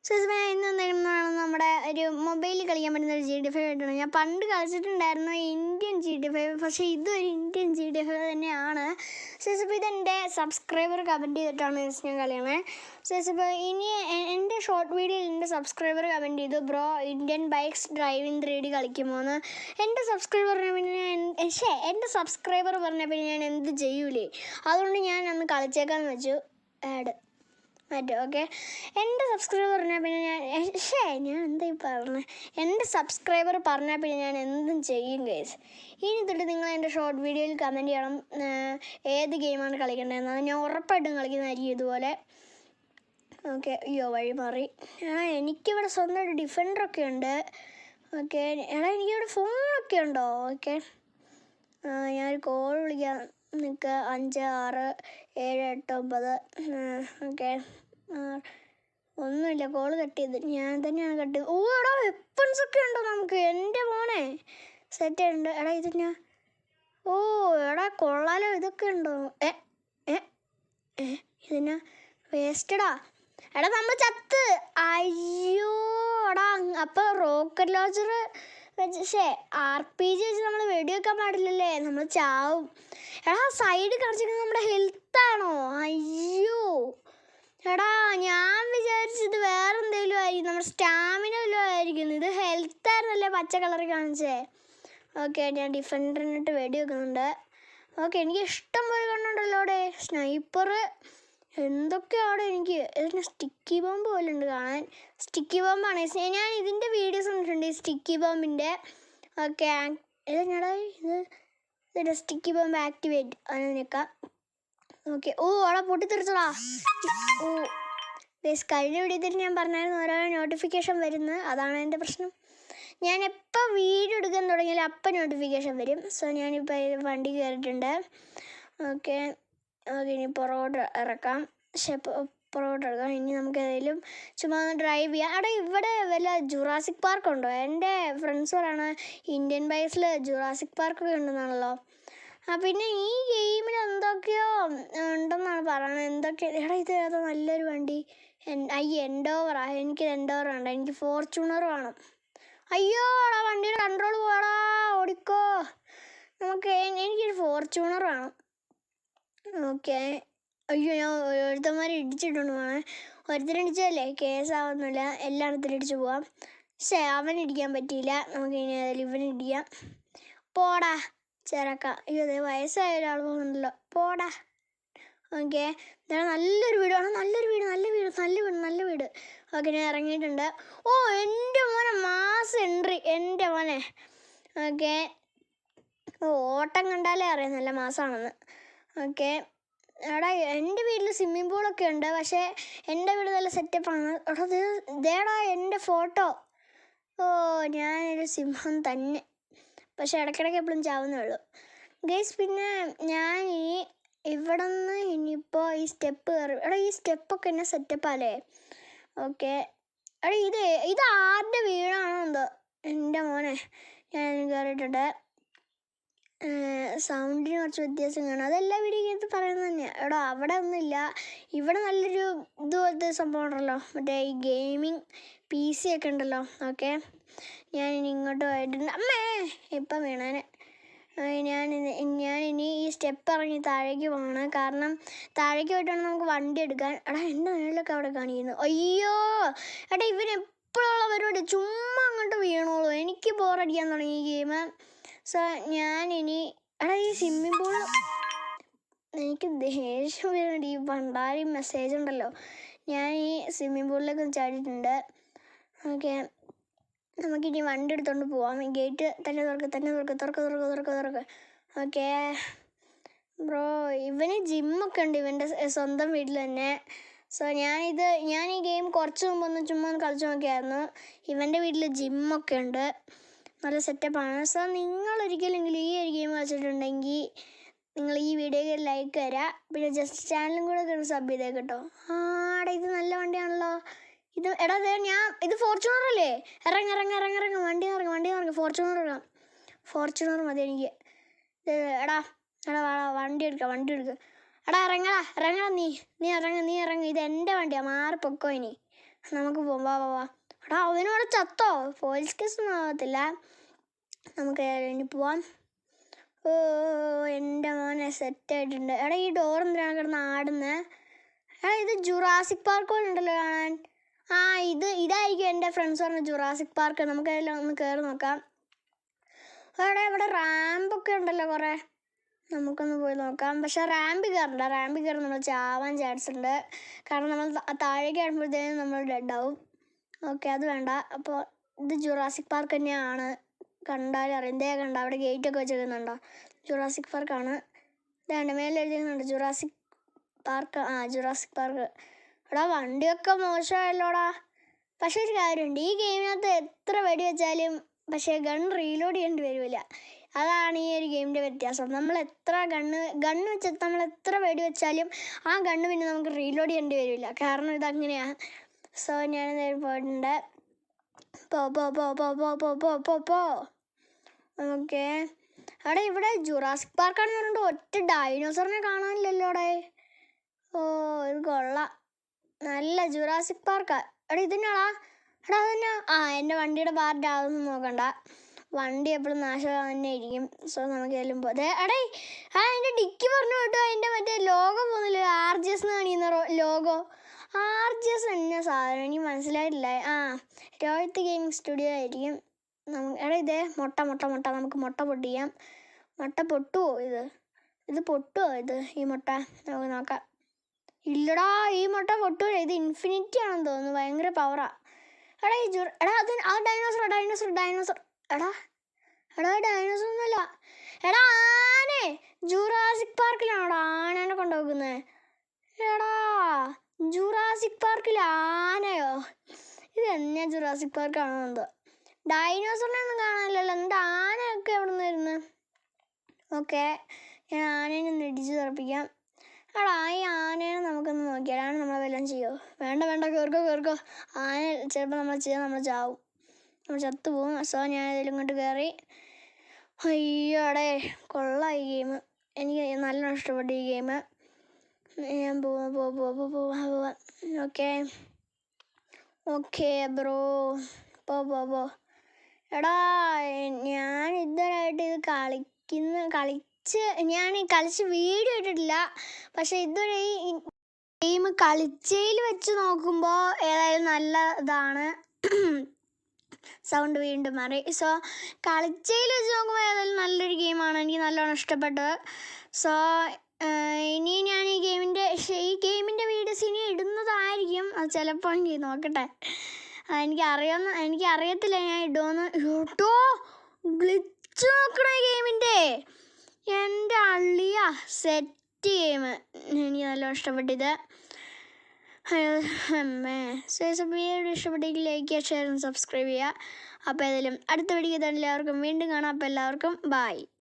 ഇന്ന് നമ്മുടെ ഒരു മൊബൈലിൽ കളിക്കാൻ പറ്റുന്ന ഒരു GTA 5 ആയിട്ടാണ്. ഞാൻ പണ്ട് കളിച്ചിട്ടുണ്ടായിരുന്നു ഇന്ത്യൻ GTA 5, പക്ഷേ ഇതൊരു ഇന്ത്യൻ GTA 5 തന്നെയാണ്. ഇപ്പോൾ ഇതെൻ്റെ സബ്സ്ക്രൈബർ കമൻറ്റ് ചെയ്തിട്ടാണ് ഞാൻ കളിയണേ. ഇപ്പോൾ ഇനി എൻ്റെ ഷോർട്ട് വീഡിയോയിൽ എൻ്റെ സബ്സ്ക്രൈബർ കമൻറ്റ് ചെയ്തു, bro Indian bikes driving 3D കളിക്കുമോയെന്ന്. എൻ്റെ സബ്സ്ക്രൈബർ പറഞ്ഞ പിന്നെ ഞാൻ എന്ത് ചെയ്യൂലേ, അതുകൊണ്ട് ഞാൻ അന്ന് കളിച്ചേക്കാന്ന് വെച്ചു. ഓക്കെ, എൻ്റെ സബ്സ്ക്രൈബർ പറഞ്ഞാൽ പിന്നെ ഞാൻ എന്തായി പറഞ്ഞത്, എൻ്റെ സബ്സ്ക്രൈബർ പറഞ്ഞാൽ പിന്നെ ഞാൻ എന്തും ചെയ്യും ഗൈസ്. ഇനി തൊട്ട് നിങ്ങൾ എൻ്റെ ഷോർട്ട് വീഡിയോയിൽ കമൻറ്റ് ചെയ്യണം ഏത് ഗെയിമാണ് കളിക്കേണ്ടതെന്ന്. അത് ഞാൻ ഉറപ്പായിട്ടും കളിക്കുന്നതായിരിക്കും ഇതുപോലെ. ഓക്കെ, അയ്യോ വഴി മാറി. എനിക്കിവിടെ സ്വന്തമായിട്ട് ഡിഫൻഡറൊക്കെ ഉണ്ട്. ഓക്കെ എനിക്കിവിടെ ഫോണൊക്കെ ഉണ്ടോ? ഓക്കെ, ഞാനൊരു കോൾ വിളിക്കാം. നിങ്ങൾക്ക് 5 6 7 8 9. ഓക്കെ, ഒന്നുമില്ല, കോള് കട്ട് ചെയ്ത് ഞാൻ തന്നെയാണ് കട്ട് ചെയ്തത്. എടാ വെപ്പൺസ് ഒക്കെ ഉണ്ടോ നമുക്ക്? എൻ്റെ മോനെ സെറ്റ് ഉണ്ട്. ഇത് ഞാൻ എടാ കൊള്ളാലോ, ഇതൊക്കെ ഉണ്ടോ? ഇതിനാ വേസ്റ്റഡാ. നമ്മൾ ചത്ത്. അയ്യോ എടാ, അപ്പോൾ റോക്കറ്റ് ലോഞ്ചർ വെച്ച് RPG വെച്ച് നമ്മൾ വെടിവെക്കാൻ പാടില്ലല്ലേ, നമ്മൾ ചാവും. സൈഡ് കാണിച്ചിരിക്കുന്നത് നമ്മുടെ ഹെൽത്താണോ? അയ്യോ എടാ, ഞാൻ വിചാരിച്ചത് വേറെ എന്തെങ്കിലും ആയിരിക്കും, നമ്മുടെ സ്റ്റാമിന വല്ലതും ആയിരിക്കും. ഇത് ഹെൽത്തായിരുന്നല്ലേ പച്ച കളറിൽ കാണിച്ചേ. ഓക്കെ, ഞാൻ ഡിഫൻഡറിനിട്ട് വെടി വെക്കുന്നുണ്ട്. ഓക്കെ, എനിക്ക് ഇഷ്ടം പോലെ കണ്ടുണ്ടല്ലോ അവിടെ. സ്നൈപ്പർ എന്തൊക്കെയാണ് എനിക്ക്. ഇതിന് സ്റ്റിക്കി ബോംബ് പോലെ ഉണ്ട് കാണാൻ. സ്റ്റിക്കി ബോംബാണ്. ഞാൻ ഇതിൻ്റെ വീഡിയോസ് കണ്ടിട്ടുണ്ട്, ഈ സ്റ്റിക്കി ബോംബിൻ്റെ. ഓക്കെ, ഇതിൻ്റെ സ്റ്റിക്കി ബോംബ് ആക്ടിവേറ്റ് അതിനേക്കാം. ഓക്കെ, അവിടെ പൊട്ടിത്തെറിച്ചടാ. കഴിഞ്ഞ വീഡിയോയിൽ ഞാൻ പറഞ്ഞായിരുന്നു ഓരോ നോട്ടിഫിക്കേഷൻ വരുന്നത്, അതാണ് എൻ്റെ പ്രശ്നം. ഞാൻ എപ്പോൾ വീഡിയോ എടുക്കാൻ തുടങ്ങിയാലും അപ്പം നോട്ടിഫിക്കേഷൻ വരും. ഞാനിപ്പോൾ വണ്ടി കയറിയിട്ടുണ്ട്. ഓക്കെ, ഇനി പുറകോട്ട് ഇറക്കാം. പുറകോട്ട് ഇറക്കാം. ഇനി നമുക്ക് ഏതെങ്കിലും ചുമ്മാ ഒന്ന് ഡ്രൈവ് ചെയ്യാം. ഇവിടെ വല്ല ജുറാസിക് പാർക്ക് ഉണ്ടോ? എൻ്റെ ഫ്രണ്ട്സ് പറയാണ് ഇന്ത്യൻ ബൈക്സിൽ ജുറാസിക് പാർക്കൊക്കെ ഉണ്ടെന്നാണല്ലോ. പിന്നെ ഈ ഗെയിമിൽ എന്തൊക്കെയോ ഉണ്ടെന്നാണ് പറയുന്നത്. ഇത് ഏതോ നല്ലൊരു വണ്ടി. എൻഡോവറാ. എനിക്കൊരു എൻഡോവർ വേണ്ട, എനിക്ക് ഫോർച്യൂണർ വേണം. അയ്യോ വണ്ടിയുടെ കൺട്രോൾ പോടാ, ഓടിക്കോ. എനിക്കൊരു ഫോർച്യൂണർ വേണം. ഓക്കെ, അയ്യോ ഞാൻ ഒരുത്തന്മാരെ ഇടിച്ചിട്ടുണ്ട് വേണേ. ഒരുത്തരിടിച്ചതല്ലേ കേസാവുന്നില്ല, എല്ലായിടത്തും ഇടിച്ച് പോവാം. അവനിടിക്കാൻ പറ്റിയില്ല. നമുക്കിനി ഏതായാലും ഇവനിടിക്കാം. പോടാ ചിരക്ക. അയ്യോ അതേ വയസ്സായ ഒരാൾ പോകുന്നുണ്ടല്ലോ, പോടാ. ഓക്കെ, നല്ലൊരു വീടാണ്. നല്ല വീട്. ഓക്കെ, ഞാൻ ഇറങ്ങിയിട്ടുണ്ട്. എൻ്റെ മോനെ മാസ് എൻട്രി, എൻ്റെ മോനെ. ഓക്കെ, ഓട്ടം കണ്ടാലേ അറിയാം നല്ല മാസമാണെന്ന്. ഓക്കെ, എൻ്റെ വീട്ടിൽ സ്വിമ്മിംഗ് പൂളൊക്കെ ഉണ്ട്, പക്ഷേ എൻ്റെ വീട് നല്ല സെറ്റപ്പാണ്. ഇതേടാ എൻ്റെ ഫോട്ടോ. ഞാനൊരു സിംഹം തന്നെ, പക്ഷെ ഇടയ്ക്കിടയ്ക്ക് എപ്പോഴും ചാവുന്നേ ഉള്ളൂ ഗൈസ്. പിന്നെ ഞാൻ ഇവിടെ നിന്ന് ഇനിയിപ്പോൾ ഈ സ്റ്റെപ്പ് കയറി. ഈ സ്റ്റെപ്പൊക്കെ എന്നെ സെറ്റപ്പല്ലേ. ഓക്കെ, ഇത് ആരുടെ വീടാണോ എന്തോ, എൻ്റെ മോനെ. ഞാൻ കയറിയിട്ടുണ്ട്. സൗണ്ടിന് കുറച്ച് വ്യത്യാസം കാണും, അതെല്ലാ വീഡിയോയ്ക്കകത്ത് പറയുന്നത് തന്നെയാണ്. അവിടെ ഒന്നുമില്ല. ഇവിടെ നല്ലൊരു ഇതുപോലത്തെ സംഭവം ഉണ്ടല്ലോ, മറ്റേ ഈ ഗെയിമിങ് PC ഒക്കെ ഉണ്ടല്ലോ. ഓക്കെ, ഞാനിനി ഇങ്ങോട്ട് പോയിട്ടുണ്ട്. അമ്മേ ഇപ്പം വീണേനെ. ഞാനിനി ഈ സ്റ്റെപ്പ് ഇറങ്ങി താഴേക്ക് പോകണം, കാരണം താഴേക്ക് പോയിട്ടാണ് നമുക്ക് വണ്ടി എടുക്കാൻ. എൻ്റെ നേരിലൊക്കെ അവിടെ കാണിക്കുന്നു. അയ്യോ ഇവനെപ്പോഴുള്ള പരിപാടി, ചുമ്മാ അങ്ങോട്ട് വീണോളൂ. എനിക്ക് ബോറടിക്കാൻ തുടങ്ങി ഈ ഗെയിം. ഞാനിനി ഈ സ്വിമ്മിംഗ് പൂൾ, എനിക്ക് ദേഷ്യം വരുന്നുണ്ട് ഈ പണ്ടാരി മെസ്സേജ് ഉണ്ടല്ലോ. ഞാൻ ഈ സ്വിമ്മിംഗ് പൂളിലേക്ക് ചാടിയിട്ടുണ്ട്. ഓക്കെ, നമുക്കിനി വണ്ടി എടുത്തുകൊണ്ട് പോവാം. ഈ ഗേറ്റ് തന്നെ തുറക്ക്. ഓക്കെ ബ്രോ, ഇവന് ജിമ്മൊക്കെ ഉണ്ട് ഇവൻ്റെ സ്വന്തം വീട്ടിൽ തന്നെ. ഞാൻ ഈ ഗെയിം കുറച്ച് മുമ്പ് ചുമ്മാ ഒന്ന് കളിച്ച് നോക്കിയായിരുന്നു. ഇവൻ്റെ വീട്ടിൽ ജിമ്മൊക്കെ ഉണ്ട്, നല്ല സെറ്റപ്പാണ്. നിങ്ങളൊരിക്കലെങ്കിലും ഈ ഒരു ഗെയിം കളിച്ചിട്ടുണ്ടെങ്കിൽ നിങ്ങൾ ഈ വീഡിയോയ്ക്ക് ലൈക്ക് തരാം. പിന്നെ ജസ്റ്റ് ചാനലും കൂടെ സബ് ചെയ്തേ കേട്ടോ. ഇത് നല്ല വണ്ടിയാണല്ലോ. ഇത് ഫോർച്യൂണർ അല്ലേ? ഇറങ്ങി വണ്ടി ഇറങ്ങി ഫോർച്യൂണർ മതി എനിക്ക്. വണ്ടി എടുക്കുക. ഇറങ്ങടാ നീ ഇറങ്ങ്. ഇത് എൻ്റെ വണ്ടിയാണ്, മാറി പൊക്കോ. ഇനി നമുക്ക് പോവാം, വാ വാ വാ. എടാ അവനോടെ ചത്തോ? പോലീസ് കേസൊന്നും ആകത്തില്ല, നമുക്ക് ഇനി പോവാം. ഓ എൻ്റെ മോനെ സെറ്റായിട്ടുണ്ട്. എടാ ഈ ഡോർ എന്തിനാണ് കിടന്ന് ആടുന്നത്? എടാ ഇത് ജുറാസിക് പാർക്ക് പോലെ ഉണ്ടല്ലോ കാണാൻ. ആ ഇതായിരിക്കും എൻ്റെ ഫ്രണ്ട്സ് പറഞ്ഞ ജുറാസിക് പാർക്ക്. നമുക്കതിൽ ഒന്ന് കയറി നോക്കാം. എടാ ഇവിടെ റാമ്പൊക്കെ ഉണ്ടല്ലോ കുറേ, നമുക്കൊന്ന് പോയി നോക്കാം. പക്ഷേ റാമ്പിൽ കയറി നമ്മൾ ചാവാൻ ചാൻസ് ഉണ്ട്. കാരണം നമ്മൾ താഴേക്ക് ആടുമ്പോഴത്തേനും നമ്മൾ ഡെഡാവും. ഓക്കെ, അത് വേണ്ട. അപ്പോൾ ഇത് ജുറാസിക് പാർക്ക് തന്നെയാണ്, കണ്ടാലും അറിയാം. അവിടെ ഗേറ്റൊക്കെ വെച്ചേക്കുന്നുണ്ടോ? ജുറാസിക് പാർക്കാണ്. ഇതാണ്ട് മേലെ എഴുതിയുന്നുണ്ട് ജുറാസിക് പാർക്ക്. Jurassic park. എടാ വണ്ടിയൊക്കെ മോശമായല്ലോടാ. പക്ഷേ ഒരു കാര്യമുണ്ട്, ഈ ഗെയിമിനകത്ത് എത്ര വെടി വെച്ചാലും പക്ഷേ ഗൺ റീലോഡ് ചെയ്യേണ്ടി വരില്ല. അതാണ് ഈ ഒരു ഗെയിമിൻ്റെ വ്യത്യാസം. നമ്മൾ എത്ര ഗണ്ണ് വെച്ച് നമ്മൾ എത്ര വെടി വെച്ചാലും ആ ഗണ്ണ് പിന്നെ നമുക്ക് റീലോഡ് ചെയ്യേണ്ടി വരില്ല. കാരണം ഇതങ്ങനെയാണ്. സോ ഞാൻ പോയിട്ടുണ്ട്. പോ. ഓക്കെ, അവിടെ ഇവിടെ ജുറാസിക് പാർക്കാണെന്ന് പറഞ്ഞിട്ട് ഒറ്റ ഡൈനോസറിനെ കാണാനില്ലല്ലോ അവിടെ. ഓ ഇത് കൊള്ളാം, നല്ല ജുറാസിക് പാർക്കാ. എടാ ഇതന്നെയാടാ. എടാ അതന്നെ. എൻ്റെ വണ്ടിയുടെ പാർട്ട് അതൊന്നും നോക്കണ്ട, വണ്ടി എപ്പോഴും നാശം തന്നെ ഇരിക്കും. സോ നമുക്ക് എല്ലാം എടേ എൻ്റെ ഡിക്കി പറഞ്ഞു കേട്ടോ, അതിൻ്റെ മറ്റേ ലോഗോ പോകുന്നില്ല, RGS എന്ന് കാണിക്കുന്ന ലോഗോ. RGS എന്ന സാധനം എനിക്ക് മനസ്സിലായിട്ടില്ല. രോഹിത് ഗെയിമിംഗ് സ്റ്റുഡിയോ ആയിരിക്കും. എടാ ഇതേ മുട്ട. നമുക്ക് മുട്ട പൊട്ടിക്കാം. മുട്ട പൊട്ടുമോ? ഇത് പൊട്ടുമോ? ഈ മുട്ട നമുക്ക് നോക്കാം. ഇല്ലടാ, ഈ മുട്ട പൊട്ടൂല. ഇത് ഇൻഫിനിറ്റി ആണെന്ന് തോന്നുന്നു, ഭയങ്കര പവറാ. എടാ ആ ഡൈനോസർ. എടാ ഡൈനോസർ ഒന്നുമല്ല. എടാ ആനെ, ജുറാസിക് പാർക്കിലാണോടാ ആനേനെ കൊണ്ടുപോകുന്നത്? എടാ ജുറാസിക് പാർക്കിൽ ആനയോ? ഇത് എന്നാ ജുറാസിക് പാർക്കാണോ എന്തോ. ഡൈനോസറിനെ ഒന്നും കാണാനില്ലല്ലോ, എന്നിട്ട് ആനയൊക്കെ എവിടെ നിന്ന് വരുന്നത്? ഓക്കെ, ഞാൻ ആനേനെ ഒന്ന് ഇടിച്ച് തെറിപ്പിക്കാം. എടാ ഈ ആനേനെ നമുക്കൊന്ന് നോക്കിയാൽ ആന നമ്മളെ വല്ലതും ചെയ്യുമോ? വേണ്ട, കേറിക്കോ. ആന ചിലപ്പോൾ നമ്മൾ ചാവും, നമ്മൾ ചത്തുപോകും. സോ ഞാൻ ഇതിലും ഇങ്ങോട്ട് കയറി. അയ്യോടെ കൊള്ളാം ഈ ഗെയിം, എനിക്ക് നല്ലോണം ഇഷ്ടപ്പെട്ടു ഈ ഗെയിം. ഞാൻ പോവാം. ഓക്കെ ബ്രോ, പോ. എടാ ഞാൻ ഇതുവരെയായിട്ട് ഇത് കളിച്ച് വീഡിയോ ഇട്ടിട്ടില്ല. പക്ഷെ ഇതുവരെ ഈ ഗെയിം കളിച്ചതിൽ വെച്ച് നോക്കുമ്പോൾ ഏതായാലും നല്ല ഇതാണ്. സൗണ്ട് വീണ്ടും മാറി. സോ കളിച്ചതിൽ വെച്ച് നോക്കുമ്പോൾ ഏതായാലും നല്ലൊരു ഗെയിമാണ്, എനിക്ക് നല്ലോണം ഇഷ്ടപ്പെട്ടത്. സോ ഇനി ഞാൻ ഈ ഗെയിമിൻ്റെ വീഡിയോസ് ഇനി ഇടുന്നതായിരിക്കും. അത് ചിലപ്പോൾ എനിക്ക് നോക്കട്ടെ, എനിക്കറിയത്തില്ല ഞാൻ ഇടുമെന്ന്. കേട്ടോ ഗ്ലിച്ച് നോക്കണേ ഗെയിമിൻ്റെ, എൻ്റെ അള്ളിയ സെറ്റ് ഗെയിം, എനിക്ക് നല്ലോണം ഇഷ്ടപ്പെട്ടിത്. വീഡിയോ ഇഷ്ടപ്പെട്ടെങ്കിൽ ലൈക്ക് ചെയ്യുക, ഷെയർ സബ്സ്ക്രൈബ് ചെയ്യുക. അപ്പോൾ ഏതായാലും അടുത്ത വീഡിയോ എല്ലാവർക്കും വീണ്ടും കാണാം. അപ്പോൾ എല്ലാവർക്കും ബൈ.